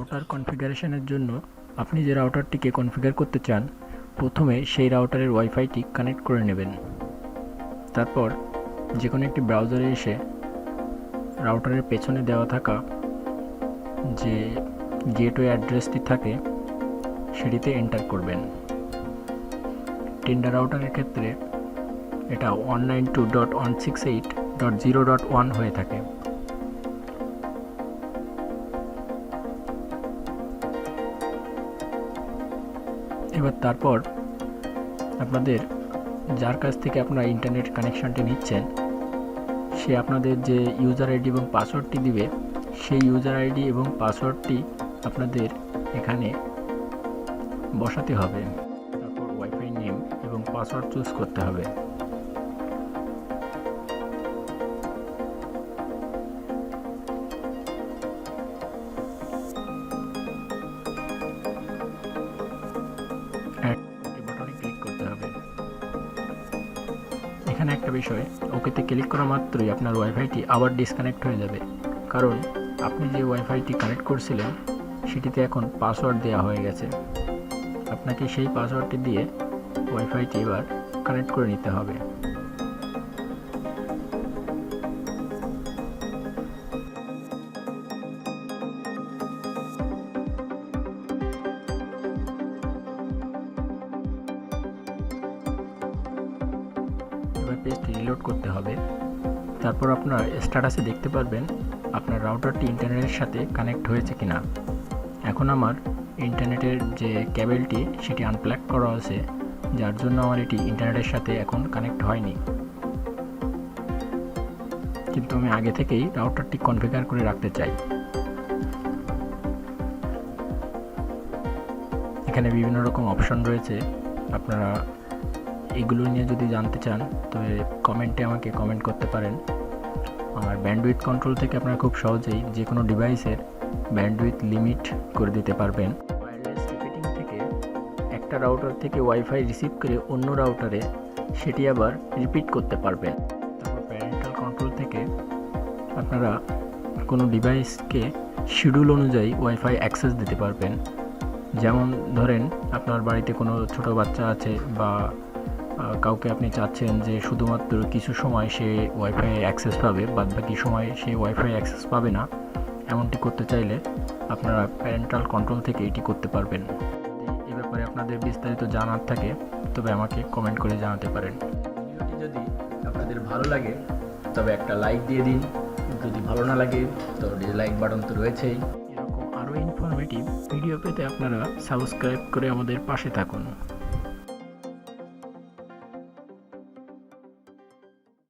Router কনফিগারেশনের জন্য আপনি যে রাউটারটিকে কনফিগার করতে চান, প্রথমে সেই রাউটারের ওয়াইফাইটি কানেক্ট করে নেবেন। তারপর যে কোনো একটি ব্রাউজারে এসে রাউটারের পেছনে দেওয়া থাকা যে গেটওয়ে অ্যাড্রেসটি থাকে সেটিতে এন্টার করবেন। টেন্ডা রাউটারের ক্ষেত্রে এটা 192.168.0.1 হয়ে থাকে। এবার তারপর আপনাদের যার কাছ থেকে আপনারা ইন্টারনেট কানেকশনটি নিচ্ছেন সে আপনাদের যে ইউজার আইডি এবং পাসওয়ার্ডটি দিবে, সেই ইউজার আইডি এবং পাসওয়ার্ডটি আপনাদের এখানে বসাতে হবে। তারপর ওয়াইফাই নেম এবং পাসওয়ার্ড চুজ করতে হবে। বাটনে ক্লিক করতে হবে। এখানে একটা বিষয়, ওকেতে ক্লিক করা মাত্রই আপনার ওয়াইফাইটি আবার ডিসকানেক্ট হয়ে যাবে, কারণ আপনি যে ওয়াইফাইটি কানেক্ট করছিলেন সেটিতে এখন পাসওয়ার্ড দেওয়া হয়ে গেছে। আপনাকে সেই পাসওয়ার্ডটি দিয়ে ওয়াইফাইটি এবার কানেক্ট করে নিতে হবে। এবার পেজটি রিলোড করতে হবে। তারপর আপনার স্ট্যাটাসে দেখতে পারবেন আপনার রাউটারটি ইন্টারনেটের সাথে কানেক্ট হয়েছে কিনা। এখন আমার ইন্টারনেটের যে কেবলটি সেটি আনপ্লাগ করা আছে, যার জন্য আমার এটি ইন্টারনেটের সাথে এখন কানেক্ট হয়নি। কিন্তু আমি আগে থেকেই রাউটারটি কনফিগার করে রাখতে চাই। এখানে বিভিন্ন রকম অপশন রয়েছে, আপনারা এগুলো নিয়ে যদি জানতে চান তবে কমেন্টে আমাকে কমেন্ট করতে পারেন। আমার ব্যান্ডউইথ কন্ট্রোল থেকে আপনারা খুব সহজেই যে কোনো ডিভাইসের ব্যান্ডউইথ লিমিট করে দিতে পারবেন। ওয়্যারলেস রিপিটিং থেকে একটা রাউটার থেকে ওয়াইফাই রিসিভ করে অন্য রাউটারে সেটি আবার রিপিট করতে পারবেন। তারপর প্যারেন্টাল কন্ট্রোল থেকে আপনারা কোনো ডিভাইসকে শিডিউল অনুযায়ী ওয়াইফাই অ্যাক্সেস দিতে পারবেন। যেমন ধরেন আপনার বাড়িতে কোনো ছোট বাচ্চা আছে বা কাউকে আপনি চাচ্ছেন যে শুধুমাত্র কিছু সময় সে ওয়াইফাই অ্যাক্সেস পাবে, বাদবাকি সময় সে ওয়াইফাই অ্যাক্সেস পাবে না, এমনটি করতে চাইলে আপনারা প্যারেন্টাল কন্ট্রোল থেকে এটি করতে পারবেন। যদি এ ব্যাপারে আপনাদের বিস্তারিত জানার থাকে তবে আমাকে কমেন্ট করে জানাতে পারেন। ভিডিওটি যদি আপনাদের ভালো লাগে তবে একটা লাইক দিয়ে দিন, যদি ভালো না লাগে তো ডিসলাইক বাটন তো রয়েছেই। এরকম আরও ইনফরমেটিভ ভিডিও পেতে আপনারা সাবস্ক্রাইব করে আমাদের পাশে থাকুন।